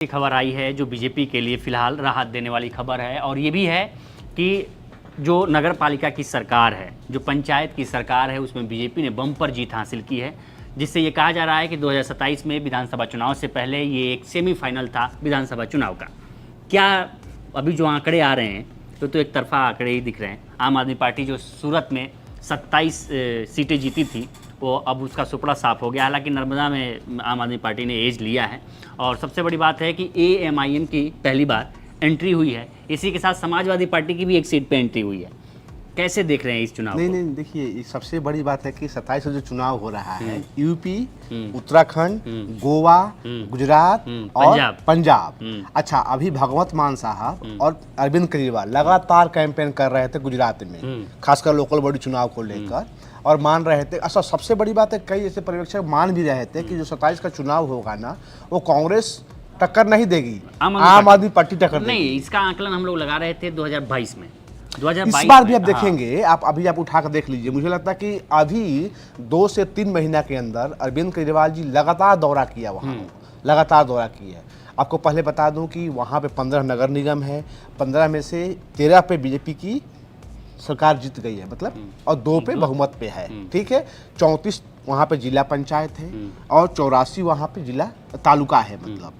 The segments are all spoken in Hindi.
खबर आई है जो बीजेपी के लिए फिलहाल राहत देने वाली खबर है और ये भी है कि जो नगर पालिका की सरकार है, जो पंचायत की सरकार है, उसमें बीजेपी ने बम्पर जीत हासिल की है, जिससे ये कहा जा रहा है कि 2027 में विधानसभा चुनाव से पहले ये एक सेमीफाइनल था विधानसभा चुनाव का। क्या अभी जो आंकड़े आ रहे हैं तो एक तरफा आंकड़े ही दिख रहे हैं। आम आदमी पार्टी जो सूरत में 27 सीटें जीती थी वो अब उसका सुपड़ा साफ हो गया। हालांकि नर्मदा में आम आदमी पार्टी ने एज लिया है और सबसे बड़ी बात है कि AMIM की पहली बार एंट्री हुई है। इसी के साथ समाजवादी पार्टी की भी एक सीट पे एंट्री हुई है। कैसे देख रहे हैं इस चुनाव को? नहीं देखिए, सबसे बड़ी बात है कि 27 में जो चुनाव हो रहा है यूपी, उत्तराखंड, गोवा, गुजरात और पंजाब। अच्छा, अभी भगवंत मान साहब और अरविंद केजरीवाल लगातार कैंपेन कर रहे थे गुजरात में, खासकर लोकल बॉडी चुनाव को लेकर, और मान रहे थे। अच्छा, सबसे बड़ी बात है कई ऐसे पर्यवेक्षक मान भी रहे थे कि जो 27 का चुनाव होगा ना, वो कांग्रेस टक्कर नहीं देगी, आम आदमी पार्टी टक्कर देगी। नहीं, इसका आकलन हम लोग लगा रहे थे 2022 में। 2022 इस बार भी आप देखेंगे, आप अभी उठा कर देख लीजिए। मुझे लगता है कि अभी 2 से 3 महीना के अंदर अरविंद केजरीवाल जी लगातार दौरा किया, वहाँ लगातार दौरा किया। आपको पहले बता दूं कि वहाँ पे 15 नगर निगम है, 15 में से 13 पे बीजेपी की सरकार जीत गई है, मतलब, और 2 पे बहुमत पे है, ठीक है। 34 वहाँ पे जिला पंचायत है और 84 वहाँ पे जिला तालुका है। मतलब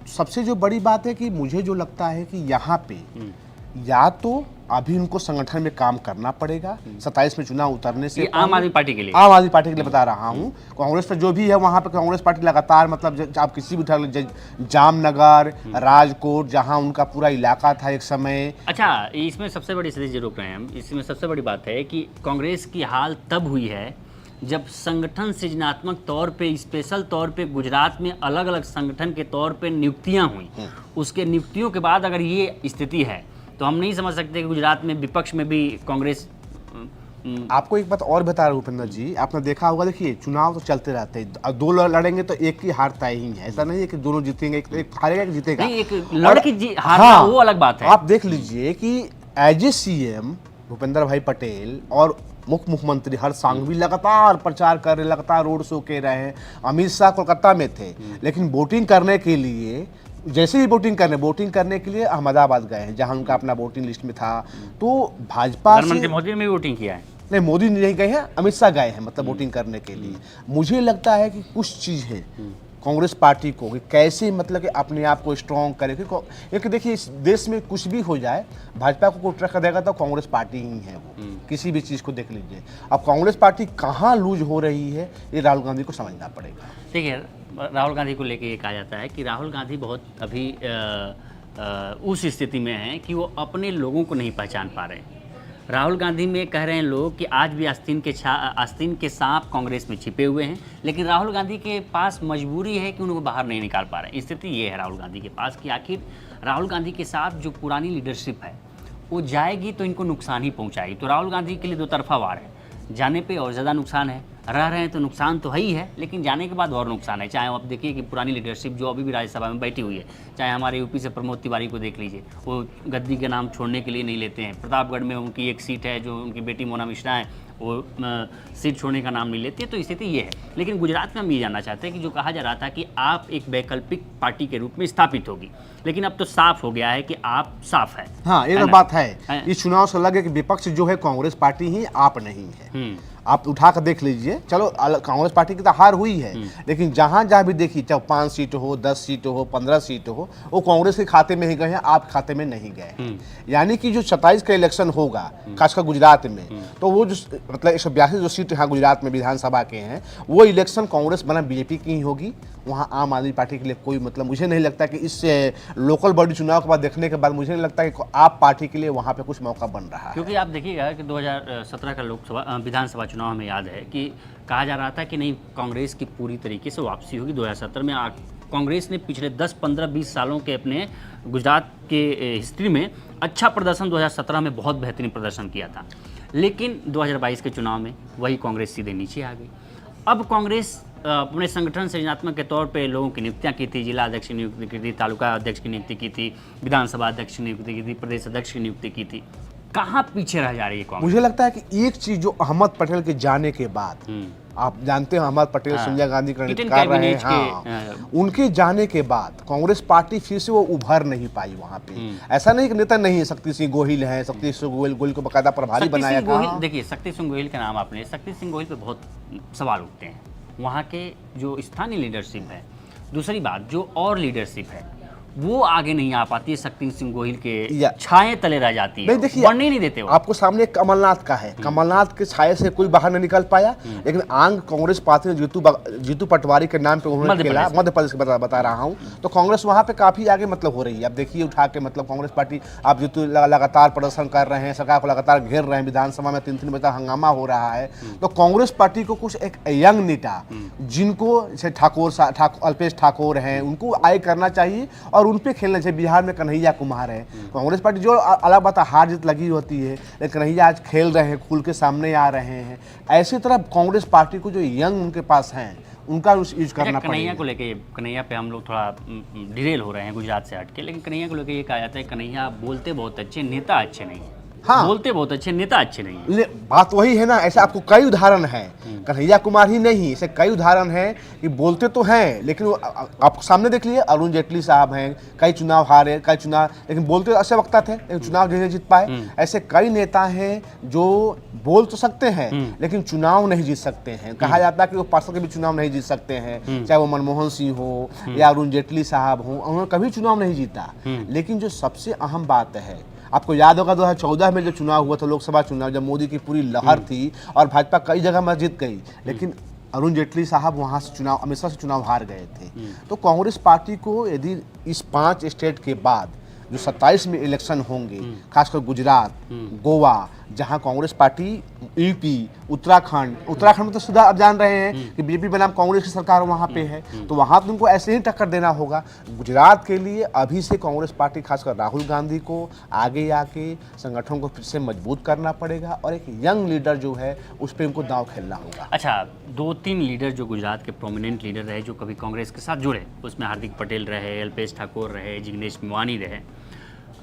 सबसे जो बड़ी बात है कि मुझे जो लगता है कि यहाँ पे या तो अभी उनको संगठन में काम करना पड़ेगा 27 में चुनाव उतरने से। आम आदमी पार्टी के लिए, आम आदमी पार्टी के लिए बता रहा हूँ। कांग्रेस पर जो भी है वहाँ पे कांग्रेस पार्टी लगातार, मतलब आप किसी भी जामनगर, राजकोट, जहाँ उनका पूरा इलाका था एक समय। अच्छा, इसमें सबसे बड़ी स्थिति रोक रहे हैं हम, इसमें सबसे बड़ी बात है कि कांग्रेस की हाल तब हुई है जब संगठन सृजनात्मक तौर पे, स्पेशल तौर पे गुजरात में अलग अलग संगठन के तौर पे नियुक्तियां हुई। उसके नियुक्तियों के बाद अगर ये स्थिति है तो हम नहीं समझ सकते कि गुजरात में विपक्ष में भी कांग्रेस। आपको एक बात और बता रहा हूँ उपेंद्र जी, आपने देखा होगा, देखिए चुनाव तो चलते रहते हैं, 2 लड़ेंगे तो एक की हार तय ही है। ऐसा नहीं है कि दोनों जीतेंगे, एक हारेगा एक जीतेगा। नहीं, एक लड़की हारना वो अलग बात है। आप देख लीजिए कि एज ए CM भूपेंद्र भाई पटेल और मुख्यमंत्री हर्ष संघवी लगातार प्रचार कर रहे, लगातार रोड शो के रहे हैं। अमित शाह कोलकाता में थे, लेकिन वोटिंग करने के लिए, जैसे ही वोटिंग करने के लिए अहमदाबाद गए हैं, जहां उनका अपना वोटिंग लिस्ट में था। तो भाजपा से मोदी ने भी वोटिंग किया है। नहीं, मोदी नहीं गए हैं, अमित शाह गए हैं, मतलब वोटिंग करने के लिए। मुझे लगता है कि कुछ चीज़ है कांग्रेस पार्टी को कि कैसे, मतलब कि अपने आप को स्ट्रॉन्ग करे, क्योंकि देखिए इस देश में कुछ भी हो जाए, भाजपा को कोई ट्रक देगा तो कांग्रेस पार्टी ही है वो। किसी भी चीज़ को देख लीजिए। अब कांग्रेस पार्टी कहाँ लूज हो रही है, ये राहुल गांधी को समझना पड़ेगा। ठीक है, राहुल गांधी को लेके ये कहा जाता है कि राहुल गांधी बहुत अभी उस स्थिति में हैं कि वो अपने लोगों को नहीं पहचान पा रहे हैं। राहुल गांधी में कह रहे हैं लोग कि आज भी आस्तीन के सांप कांग्रेस में छिपे हुए हैं, लेकिन राहुल गांधी के पास मजबूरी है कि उनको बाहर नहीं निकाल पा रहे हैं। स्थिति ये है राहुल गांधी के पास कि आखिर राहुल गांधी के साथ जो पुरानी लीडरशिप है वो जाएगी तो इनको नुकसान ही पहुँचाएगी। तो राहुल गांधी के लिए 2 तरफा वार है, जाने पे और ज़्यादा नुकसान है, रह रहे हैं तो नुकसान तो है ही है, लेकिन जाने के बाद और नुकसान है। चाहे आप देखिए कि पुरानी लीडरशिप जो अभी भी राज्यसभा में बैठी हुई है, चाहे हमारे यूपी से प्रमोद तिवारी को देख लीजिए, वो गद्दी के नाम छोड़ने के लिए नहीं लेते हैं। प्रतापगढ़ में उनकी एक सीट है, जो उनकी बेटी मोना मिश्रा है, वो सीट छोड़ने का नाम नहीं लेते। तो स्थिति ये है। लेकिन गुजरात में हम ये जानना चाहते हैं कि जो कहा जा रहा था कि आप एक वैकल्पिक पार्टी के रूप में स्थापित होगी, लेकिन अब तो साफ हो गया है कि आप साफ है। हाँ, ये तो बात है। इस चुनाव से लगे कि विपक्ष जो है कांग्रेस पार्टी ही, आप नहीं है। आप उठा कर देख लीजिए। चलो, कांग्रेस पार्टी की तो हार हुई है, लेकिन जहां जहां भी देखिए, चाहे 5 सीट हो, 10 सीट हो, 15 सीट हो, वो कांग्रेस के खाते में ही गए हैं, आप खाते में नहीं गए। यानी कि जो 27 का इलेक्शन होगा, खासकर गुजरात में, तो वो जो मतलब 182 जो सीट यहाँ गुजरात में विधानसभा के हैं, वो इलेक्शन कांग्रेस बना बीजेपी की ही होगी। वहाँ आम आदमी पार्टी के लिए कोई, मतलब मुझे नहीं लगता कि इस लोकल बॉडी चुनाव के बाद देखने के बाद मुझे नहीं लगता कि आप पार्टी के लिए वहाँ पे कुछ मौका बन रहा है। क्योंकि आप देखिएगा कि 2017 का लोकसभा विधानसभा चुनाव हमें याद है कि कहा जा रहा था कि नहीं, कांग्रेस की पूरी तरीके से वापसी होगी। 2017 में कांग्रेस ने पिछले 10, 15, 20 सालों के अपने गुजरात के हिस्ट्री में अच्छा प्रदर्शन 2017 में बहुत बेहतरीन प्रदर्शन किया था, लेकिन 2022 के चुनाव में वही कांग्रेस सीधे नीचे आ गई। अब कांग्रेस अपने संगठन सृजनात्मक के तौर पे लोगों की नियुक्तियां की थी, जिला अध्यक्ष की नियुक्ति की थी, तालुका अध्यक्ष की नियुक्ति की थी, विधानसभा अध्यक्ष की नियुक्ति की थी, प्रदेश अध्यक्ष की नियुक्ति की थी। कहाँ पीछे रह जा रही है कांग्रेस? मुझे लगता है कि एक चीज जो अहमद पटेल के जाने के बाद आप जानते हैं अहमद पटेल हाँ। सोनिया गांधी का किटन कर रहे हैं। कैबिनेट के, हाँ। उनके जाने के बाद कांग्रेस पार्टी फिर से वो उभर नहीं पाई वहां पे। ऐसा नहीं कि नेता नहीं है, शक्ति सिंह गोहिल है, शक्ति सिंह गोहिल को बकायदा प्रभारी शक्ति बनाया सिंह था। गोहिल, देखिए शक्ति सिंह गोहिल का नाम आपने, शक्ति सिंह गोहिल पे बहुत सवाल उठते हैं। वहाँ के जो स्थानीय लीडरशिप है, दूसरी बात जो और लीडरशिप है वो आगे नहीं आ पाती है, शक्ति सिंह गोहिल के छाए तले रह जाती है, नहीं देखिए, बढ़ने नहीं देते हो। आपको सामने एक कमलनाथ का है, कमलनाथ के छाये से कोई बाहर नहीं निकल पाया, लेकिन आंग कांग्रेस पार्टी ने जीतू पटवारी के नाम पे उन्होंने खेला, मध्य प्रदेश के बता रहा हूँ, तो कांग्रेस वहाँ पे काफी आगे मतलब हो रही है। अब देखिए उठा के मतलब कांग्रेस पार्टी, आप जीतू लगातार प्रदर्शन कर रहे हैं, सरकार को लगातार घेर रहे हैं, विधानसभा में 3-3 बजे तक हंगामा हो रहा है। तो कांग्रेस पार्टी को कुछ एक यंग नेता जिनको जैसे अल्पेश ठाकोर हैं, उनको आगे करना चाहिए और उन पे खेलना चाहिए। बिहार में कन्हैया कुमार है, कांग्रेस पार्टी जो अलग बात है, हार जीत लगी होती है, लेकिन कन्हैया आज खेल रहे हैं, खुल के सामने आ रहे हैं। ऐसी तरह कांग्रेस पार्टी को जो यंग उनके पास हैं उनका यूज करना पड़ेगा। कन्हैया को लेके, कन्हैया पे हम लोग थोड़ा डिरेल हो रहे हैं गुजरात से हटके, लेकिन कन्हैया को लेके ये कहा जाता है कन्हैया बोलते बहुत अच्छे, नेता अच्छे नहीं है। हाँ, बोलते बहुत अच्छे, नेता अच्छे नहीं है। बात वही है ना, ऐसे आपको कई उदाहरण हैं, कन्हैया कुमार ही नहीं, ऐसे कई उदाहरण हैं कि बोलते तो हैं लेकिन आप सामने देख लिए, अरुण जेटली साहब हैं, कई चुनाव हारे, कई चुनाव, लेकिन बोलते तो अच्छे वक्ता थे लेकिन चुनाव नहीं जीत पाए। ऐसे कई नेता हैं जो बोल तो सकते हैं लेकिन चुनाव नहीं जीत सकते हैं। कहा जाता है कि वो पार्षद के भी चुनाव नहीं जीत सकते हैं, चाहे वो मनमोहन सिंह हो या अरुण जेटली साहब हो, उन्होंने कभी चुनाव नहीं जीता। लेकिन जो सबसे अहम बात है, आपको याद होगा 2014 में जो चुनाव हुआ था, लोकसभा चुनाव, जब मोदी की पूरी लहर थी और भाजपा कई जगह में जीत गई, लेकिन अरुण जेटली साहब वहां से चुनाव, अमित शाह से चुनाव हार गए थे। तो कांग्रेस पार्टी को यदि इस 5 स्टेट के बाद जो 27 में इलेक्शन होंगे, खासकर गुजरात, गोवा, जहां कांग्रेस पार्टी, यूपी, उत्तराखंड में तो सुधा आप जान रहे हैं कि बीजेपी बनाम कांग्रेस की सरकार वहां पे है, तो वहां तो उनको ऐसे ही टक्कर देना होगा। गुजरात के लिए अभी से कांग्रेस पार्टी, खासकर राहुल गांधी को आगे आके संगठन को फिर से मजबूत करना पड़ेगा और एक यंग लीडर जो है उस पर उनको दांव खेलना होगा। अच्छा, 2-3 लीडर जो गुजरात के प्रोमिनेंट लीडर रहे, जो कभी कांग्रेस के साथ जुड़े, उसमें हार्दिक पटेल रहे, अल्पेश ठाकोर रहे, जिग्नेश मेवानी रहे।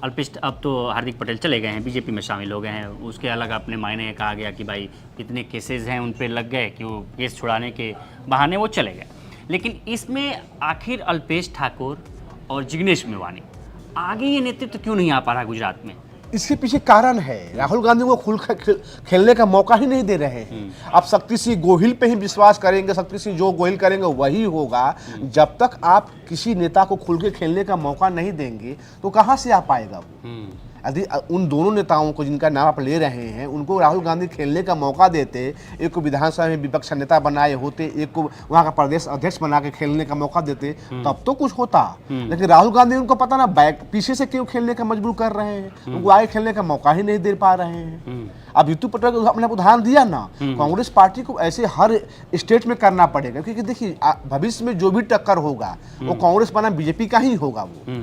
अल्पेश, अब तो हार्दिक पटेल चले गए हैं, बीजेपी में शामिल हो गए हैं, उसके अलग अपने मायने कहा गया कि भाई इतने केसेस हैं उन पे लग गए कि वो केस छुड़ाने के बहाने वो चले गए। लेकिन इसमें आखिर अल्पेश ठाकोर और जिग्नेश मेवानी आगे ये नेतृत्व क्यों नहीं आ पा रहा गुजरात में? इसके पीछे कारण है, राहुल गांधी को खुल खेलने का मौका ही नहीं दे रहे हैं। आप शक्ति सिंह गोहिल पे ही विश्वास करेंगे, शक्ति सिंह जो गोहिल करेंगे वही होगा। जब तक आप किसी नेता को खुल के खेलने का मौका नहीं देंगे तो कहाँ से आ पाएगा वो। यदि उन दोनों नेताओं को जिनका नाम आप ले रहे हैं उनको राहुल गांधी खेलने का मौका देते, एक को विधानसभा में विपक्ष नेता बनाए होते, एक को वहाँ का प्रदेश अध्यक्ष बना के खेलने का मौका देते, तब तो कुछ होता। लेकिन राहुल गांधी उनको पता ना पीछे से क्यों खेलने का मजबूर कर रहे हैं, उनको आगे खेलने का मौका ही नहीं दे पा रहे हैं। अब जीतू पटवारी को अपने उदाहरण दिया ना, कांग्रेस पार्टी को ऐसे हर स्टेट में करना पड़ेगा, क्योंकि देखिए भविष्य में जो भी टक्कर होगा वो कांग्रेस बनाम बीजेपी का ही होगा वो।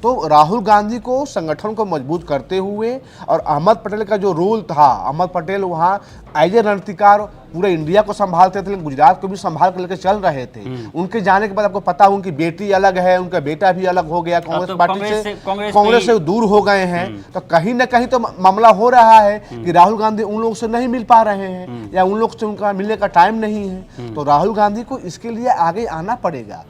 तो राहुल गांधी को संगठन को मजबूत करते हुए, और अहमद पटेल का जो रोल था, अहमद पटेल वहाँ एज ए रणनीतिकार पूरे इंडिया को संभालते थे, लेकिन गुजरात को भी संभाल कर लेकर चल रहे थे। उनके जाने के बाद आपको पता, उनकी बेटी अलग है, उनका बेटा भी अलग हो गया, कांग्रेस पार्टी से कांग्रेस से दूर हो गए हैं। तो कहीं ना कहीं तो मामला हो रहा है कि राहुल गांधी उन लोगों से नहीं मिल पा रहे हैं या उन लोग से उनका मिलने का टाइम नहीं है। तो राहुल गांधी को इसके लिए आगे आना पड़ेगा।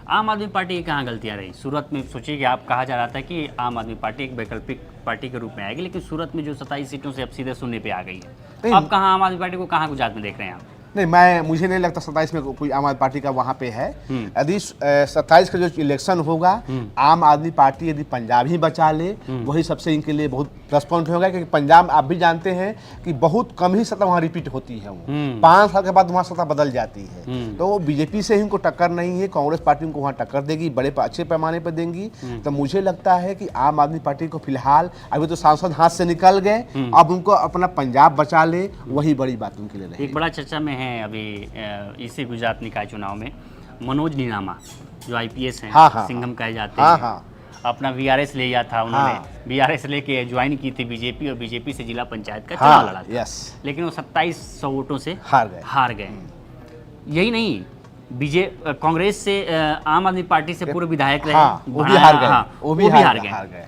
आम आदमी पार्टी की कहाँ गलतियाँ रही? सूरत में सोचिए कि आप कहा जा रहा था कि आम आदमी पार्टी एक वैकल्पिक पार्टी के रूप में आएगी, लेकिन सूरत में जो 27 सीटों से अब सीधे शून्य पे आ गई है, अब कहाँ आम आदमी पार्टी को कहाँ गुजरात में देख रहे हैं आप? नहीं, मुझे नहीं लगता 27 में कोई आम आदमी पार्टी का वहाँ पे है। यदि 27 का जो इलेक्शन होगा, आम आदमी पार्टी यदि पंजाब ही बचा ले, वही सबसे इनके लिए बहुत प्लस पॉइंट होगा, क्योंकि पंजाब आप भी जानते हैं कि बहुत कम ही सत्ता वहाँ रिपीट होती है, वो 5 साल के बाद वहाँ सत्ता बदल जाती है। तो बीजेपी से ही उनको टक्कर नहीं है, कांग्रेस पार्टी उनको वहाँ टक्कर देगी, बड़े अच्छे पैमाने पर देंगी। तो मुझे लगता है कि आम आदमी पार्टी को फिलहाल, अभी तो सांसद हाथ से निकल गए, अब उनको अपना पंजाब बचा ले, वही बड़ी बात उनके लिए रहेगी। एक बड़ा चर्चा में है अभी इसी गुजरात निकाय चुनाव में मनोज निनामा, जो IPS हैं, सिंघम कहे जाते हैं, अपना VRS ले लिया था उन्होंने। VRS लेके ज्वाइन की थी बीजेपी, और बीजेपी से जिला पंचायत का चुनाव लड़ा था। लेकिन वो 2700 वोटों से हार गए। यही नहीं, कांग्रेस से आम आदमी पार्टी से पूर्व विधायक रहे, वो भी हार गए।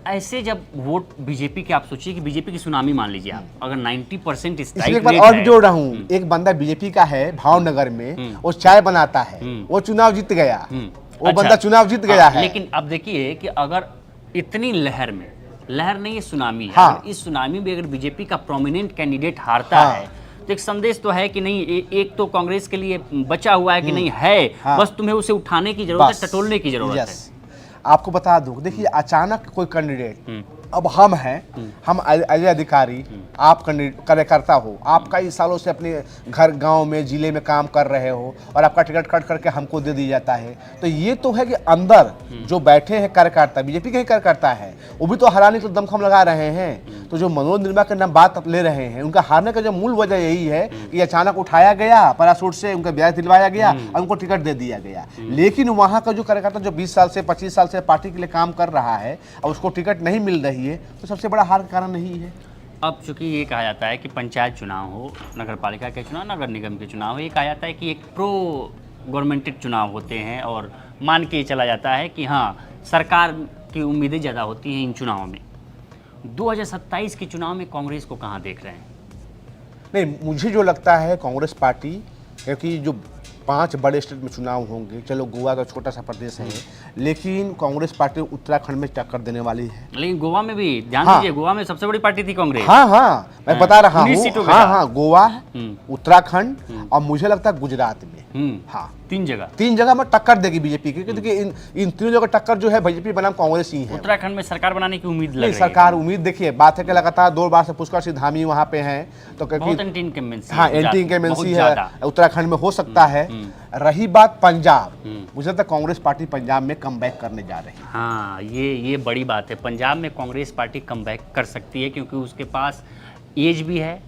ऐसे जब वोट बीजेपी के, आप सोचिए कि बीजेपी की सुनामी मान लीजिए आप, अगर 90% इसलिए स्ट्राइक एक बार रेट और है, भी जोड़ रहा हूँ, एक बंदा बीजेपी का है भावनगर में, वो चाय बनाता है, वो चुनाव जीत गया, वो अच्छा, बंदा चुनाव जीत गया है। लेकिन अब देखिए कि अगर इतनी लहर में, लहर नहीं ये सुनामी है, हाँ। अगर इस सुनामी में अगर बीजेपी का प्रोमिनेंट कैंडिडेट हारता हाँ। है तो एक संदेश तो है कि नहीं, एक तो कांग्रेस के लिए बचा हुआ है कि नहीं है, हाँ। बस तुम्हें उसे उठाने की जरूरत बस, है, टटोलने की जरूरत है। यस। आपको बता दूं, देखिए अचानक कोई कैंडिडेट, अब हम हैं, हम अजय अधिकारी, आप कार्यकर्ता हो, आप कई सालों से अपने घर गांव में जिले में काम कर रहे हो और आपका टिकट कट करके हमको दे दिया जाता है, तो ये तो है कि अंदर जो बैठे हैं कार्यकर्ता, बीजेपी के ही कार्यकर्ता है, वो भी तो हराने के दमखम लगा रहे हैं। तो जो मनोज निर्मा के नाम बात ले रहे हैं, उनका हारने का जो मूल वजह यही है कि अचानक उठाया गया पैराशूट से, उनका ब्याज दिलवाया गया और उनको टिकट दे दिया गया। लेकिन वहाँ का जो कार्यकर्ता जो 20 साल से 25 साल से पार्टी के लिए काम कर रहा है और उसको टिकट नहीं मिल रही है, तो सबसे बड़ा हार का कारण नहीं है। अब चूंकि ये कहा जाता है कि पंचायत चुनाव हो, नगर पालिका के चुनाव, नगर निगम के चुनाव हो, ये कहा जाता है कि एक प्रो गवर्नमेंटेड चुनाव होते हैं और मान के चला जाता है कि हाँ, सरकार की उम्मीदें ज़्यादा होती हैं इन चुनावों में। 2027 के चुनाव में कांग्रेस को कहाँ देख रहे हैं? नहीं, मुझे जो लगता है कांग्रेस पार्टी, क्योंकि जो 5 बड़े स्टेट में चुनाव होंगे, चलो गोवा का छोटा सा प्रदेश है, लेकिन कांग्रेस पार्टी उत्तराखंड में टक्कर देने वाली है। लेकिन गोवा में भी ध्यान हाँ। दीजिए, गोवा में सबसे बड़ी पार्टी थी कांग्रेस। हाँ हाँ, मैं बता रहा 19 हूँ। सीटों के हाँ साथ। हाँ, गोवा, उत्तराखंड और मुझे लगता है गुजरात में। हाँ, 3 जगह। 3 जगह में टक्कर देगी बीजेपी की, क्योंकि इन तीनों जगह टक्कर जो है बीजेपी बनाम कांग्रेस ही है। उत्तराखंड में सरकार बनाने की उम्मीद लग नहीं, रही है। सरकार उम्मीद, देखिए बात है कि लगातार 2 बार से पुष्कर सिंह धामी वहाँ पे हैं, तो बहुत क्योंकि एंटी इनकम्बेंसी हाँ, है, एंटी बहुत इनकम्बेंसी है, ज़्यादा। उत्तराखंड में हो सकता है। रही बात पंजाब, मुझे लगता है कांग्रेस पार्टी पंजाब में कमबैक करने जा रही है। हाँ, ये बड़ी बात है। पंजाब में कांग्रेस पार्टी कमबैक कर सकती है क्योंकि उसके पास एज भी है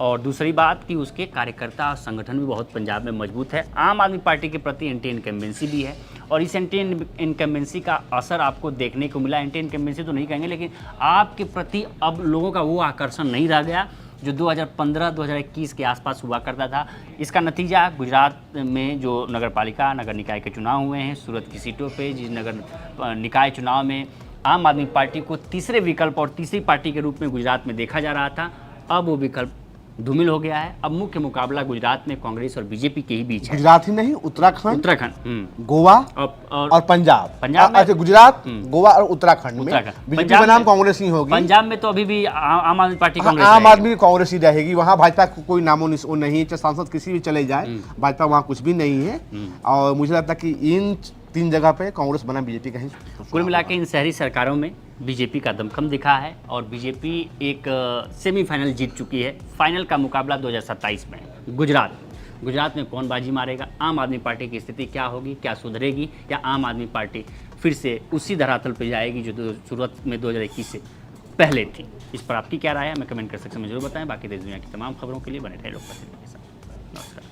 और दूसरी बात कि उसके कार्यकर्ता और संगठन भी बहुत पंजाब में मजबूत है। आम आदमी पार्टी के प्रति एंटी इनकम्बेंसी भी है और इस एंटी इनकम्बेंसी का असर आपको देखने को मिला। एंटी इनकम्बेंसी तो नहीं कहेंगे, लेकिन आपके प्रति अब लोगों का वो आकर्षण नहीं रह गया जो 2015-2021 के आसपास हुआ करता था। इसका नतीजा गुजरात में जो नगर पालिका, नगर निकाय के चुनाव हुए हैं, सूरत की सीटों पे जिस नगर निकाय चुनाव में आम आदमी पार्टी को तीसरे विकल्प और तीसरी पार्टी के रूप में गुजरात में देखा जा रहा था, अब वो विकल्प धूमिल हो गया है। अब मुख्य मुकाबला गुजरात में कांग्रेस और बीजेपी के ही बीच है। गुजरात ही नहीं, उत्तराखंड, गोवा और पंजाब में अच्छा, गुजरात, गोवा और उत्तराखंड में बीजेपी बनाम कांग्रेस ही होगी। पंजाब में तो अभी भी आम आदमी पार्टी कांग्रेस आम आदमी कांग्रेस ही रहेगी। वहाँ भाजपा को कोई नामो निशान नहीं है, चाहे सांसद किसी भी चले जाए, भाजपा वहाँ कुछ भी नहीं है। और मुझे लगता है कि इन 3 जगह पे कांग्रेस बना बीजेपी का ही। कुल मिला के इन शहरी सरकारों में बीजेपी का दमखम दिखा है और बीजेपी एक सेमीफाइनल जीत चुकी है। फाइनल का मुकाबला 2027 में है। गुजरात में कौन बाजी मारेगा, आम आदमी पार्टी की स्थिति क्या होगी, क्या सुधरेगी, या आम आदमी पार्टी फिर से उसी धरातल पर जाएगी जो शुरुआत में 2021 से पहले थी। इस पर आपकी क्या राय है, हमें कमेंट कर सकते हैं, मुझे जरूर बताएं। बाकी देश दुनिया की तमाम खबरों के लिए बने रहे लोकप्रतिनिधि के साथ। नमस्कार।